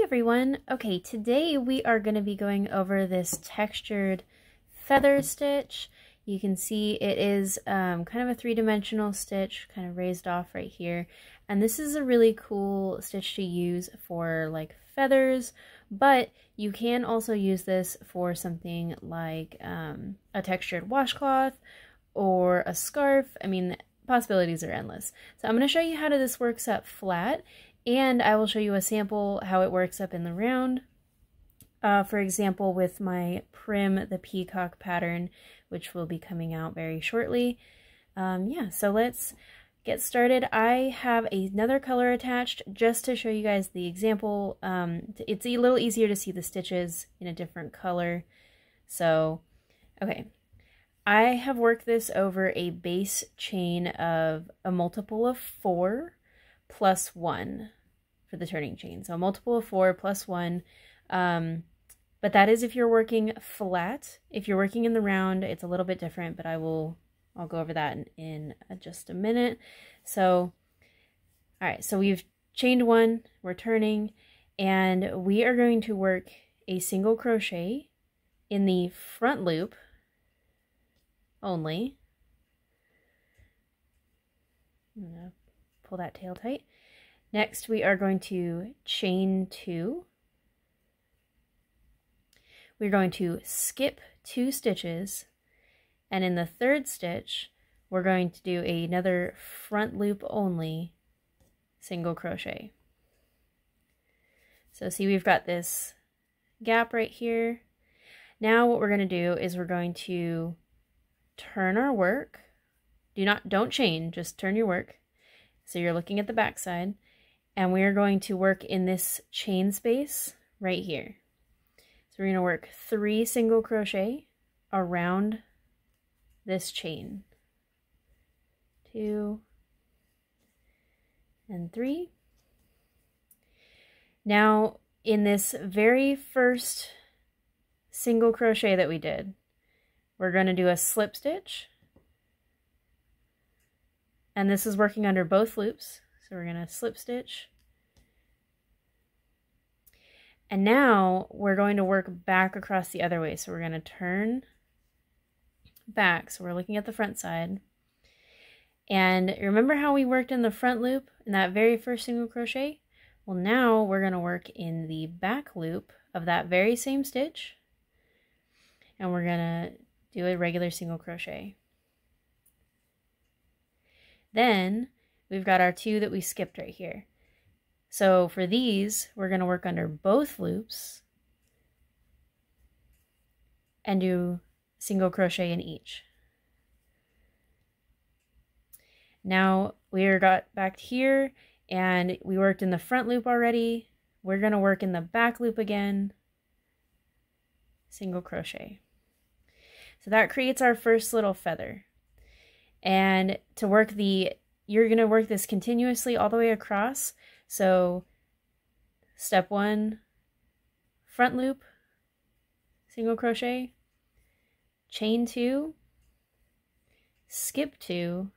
everyone. Okay, today we are going to be going over this textured feather stitch. You can see it is kind of a three-dimensional stitch, kind of raised off right here. And this is a really cool stitch to use for like feathers, but you can also use this for something like a textured washcloth or a scarf. I mean, possibilities are endless. So I'm going to show you how this works up flat, and I will show you a sample how it works up in the round. For example, with my Prim the Peacock pattern, which will be coming out very shortly. Yeah, so let's get started. I have another color attached just to show you guys the example. It's a little easier to see the stitches in a different color. So, okay. I have worked this over a base chain of a multiple of 4 plus 1 for the turning chain. So a multiple of 4 plus 1. But that is if you're working flat. If you're working in the round, it's a little bit different, but I'll go over that in just a minute. So, all right, so we've chained 1, we're turning, and we are going to work a single crochet in the front loop only. I'm gonna pull that tail tight. Next, we are going to chain 2. We're going to skip 2 stitches, and in the third stitch, we're going to do another front loop only single crochet. So see, we've got this gap right here. Now what we're going to do is we're going to turn our work. Don't chain, just turn your work. So you're looking at the back side, and we are going to work in this chain space right here. So we're going to work 3 single crochet around this chain. 2 and 3. Now in this very first single crochet that we did, we're going to do a slip stitch, and this is working under both loops. So we're going to slip stitch, and now we're going to work back across the other way. So we're going to turn back, so we're looking at the front side, and remember how we worked in the front loop in that very first single crochet? Well, now we're going to work in the back loop of that very same stitch, and we're going to do a regular single crochet. Then we've got our 2 that we skipped right here. So for these, we're going to work under both loops and do single crochet in each. Now we got back here and we worked in the front loop already. We're going to work in the back loop again, single crochet. So that creates our first little feather. And to work you're going to work this continuously all the way across. So step 1, front loop, single crochet, chain 2, skip 2,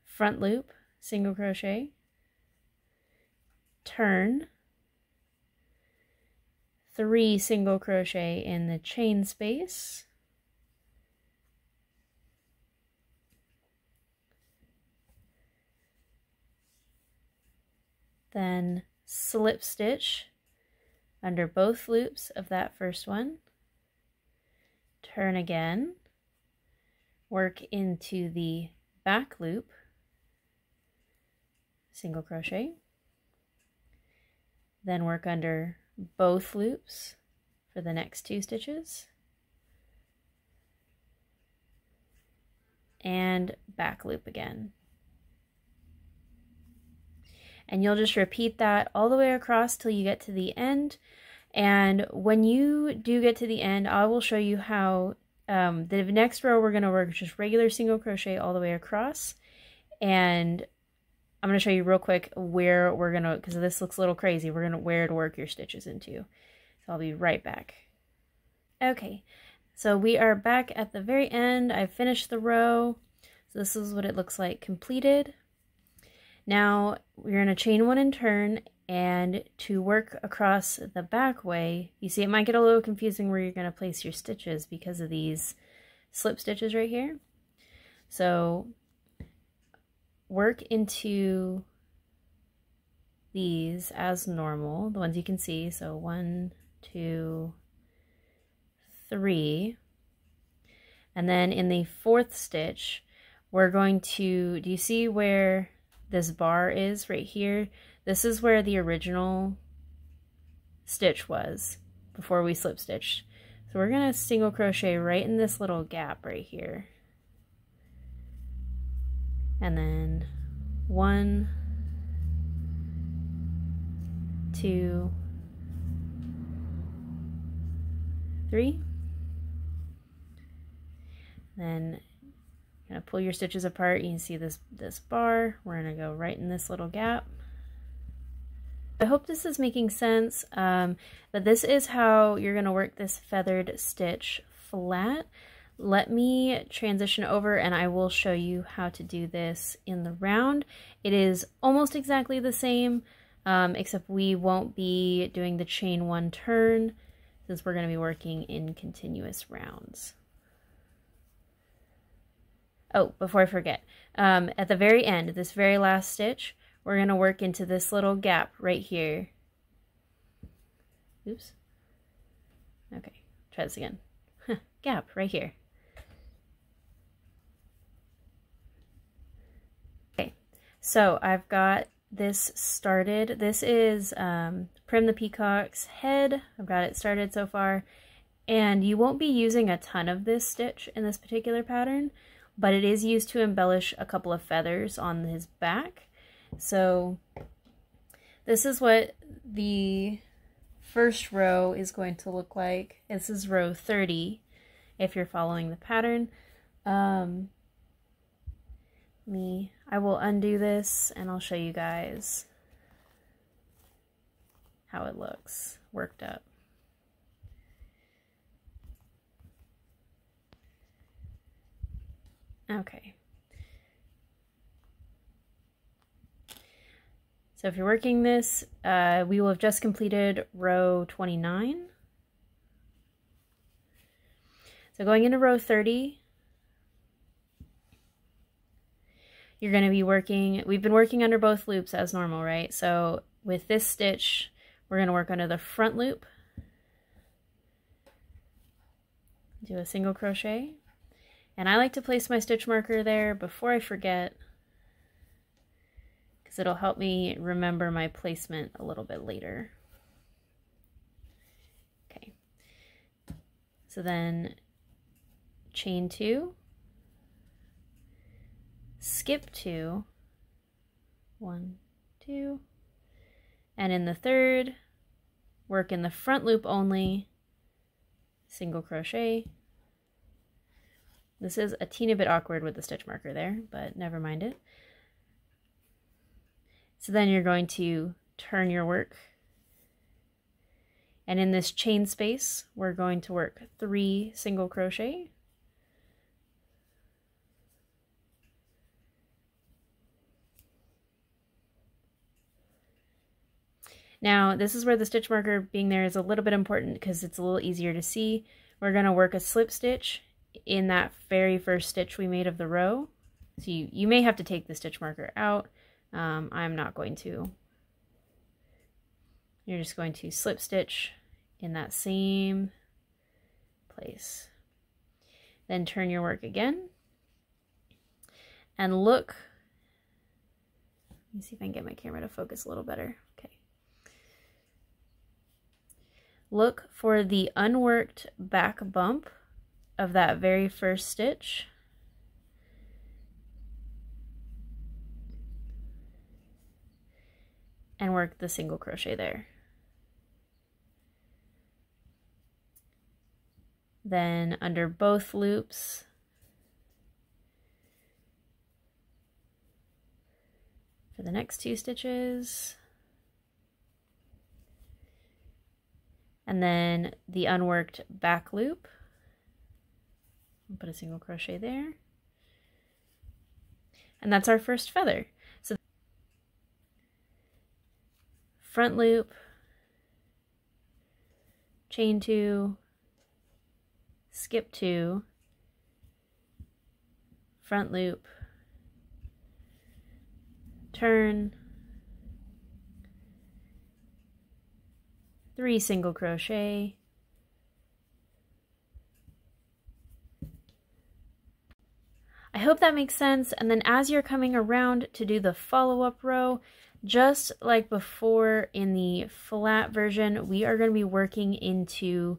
front loop, single crochet, turn, 3 single crochet in the chain space, then slip stitch under both loops of that first one, turn again, work into the back loop, single crochet, then work under both loops for the next 2 stitches, and back loop again. And you'll just repeat that all the way across till you get to the end. And when you do get to the end, I will show you how the next row we're going to work just regular single crochet all the way across. And I'm going to show you real quick where we're going to, because this looks a little crazy, we're going to where to work your stitches into. So I'll be right back. Okay, so we are back at the very end. I've finished the row. So this is what it looks like completed. Now we're going to chain 1 and turn, And to work across the back way, you see it might get a little confusing where you're going to place your stitches because of these slip stitches right here. So work into these as normal, the ones you can see. So 1, 2, 3. And then in the 4th stitch, we're going to, do you see where this bar is right here? This is where the original stitch was before we slip stitched. So we're going to single crochet right in this little gap right here. And then 1, 2, 3. Then you're going to pull your stitches apart. You can see this bar. We're going to go right in this little gap. I hope this is making sense, but this is how you're going to work this feathered stitch flat. Let me transition over and I will show you how to do this in the round. It is almost exactly the same, except we won't be doing the chain 1 turn since we're going to be working in continuous rounds. Oh, before I forget, at the very end, this very last stitch, we're going to work into this little gap right here. Oops. Okay, try this again. Gap right here. Okay, so I've got this started. This is Prim the Peacock's head. I've got it started so far. And you won't be using a ton of this stitch in this particular pattern, but it is used to embellish a couple of feathers on his back. So this is what the first row is going to look like. This is row 30 if you're following the pattern. I will undo this and I'll show you guys how it looks worked up. Okay. So if you're working this, we will have just completed row 29. So going into row 30, you're going to be working, we've been working under both loops as normal, right? So with this stitch, we're going to work under the front loop, do a single crochet, and I like to place my stitch marker there before I forget, because it'll help me remember my placement a little bit later. Okay, so then chain 2, skip 2, 1, 2, and in the third, work in the front loop only, single crochet. This is a teeny bit awkward with the stitch marker there, but never mind it. So then you're going to turn your work, and in this chain space, we're going to work 3 single crochet. Now, this is where the stitch marker being there is a little bit important because it's a little easier to see. We're going to work a slip stitch in that very first stitch we made of the row. So you may have to take the stitch marker out. I'm not going to. You're just going to slip stitch in that same place. Then turn your work again. And look. Let me see if I can get my camera to focus a little better. Okay. Look for the unworked back bump of that very first stitch. And work the single crochet there. Then under both loops, for the next 2 stitches, and then the unworked back loop, I'll put a single crochet there, and that's our first feather. So front loop, chain 2, skip 2, front loop, turn, 3 single crochet, I hope that makes sense. And then as you're coming around to do the follow-up row, just like before in the flat version, we are going to be working into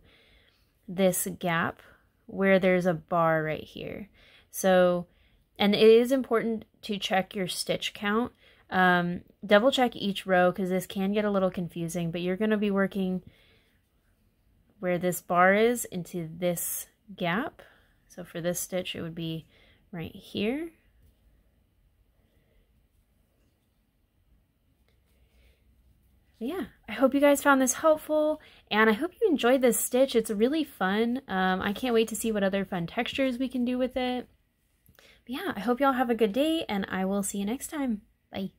this gap where there's a bar right here. So, and it is important to check your stitch count. Double check each row because this can get a little confusing, but you're going to be working where this bar is into this gap. So for this stitch, it would be right here. Yeah, I hope you guys found this helpful, and I hope you enjoyed this stitch. It's really fun. I can't wait to see what other fun textures we can do with it. But yeah, I hope y'all have a good day, and I will see you next time. Bye.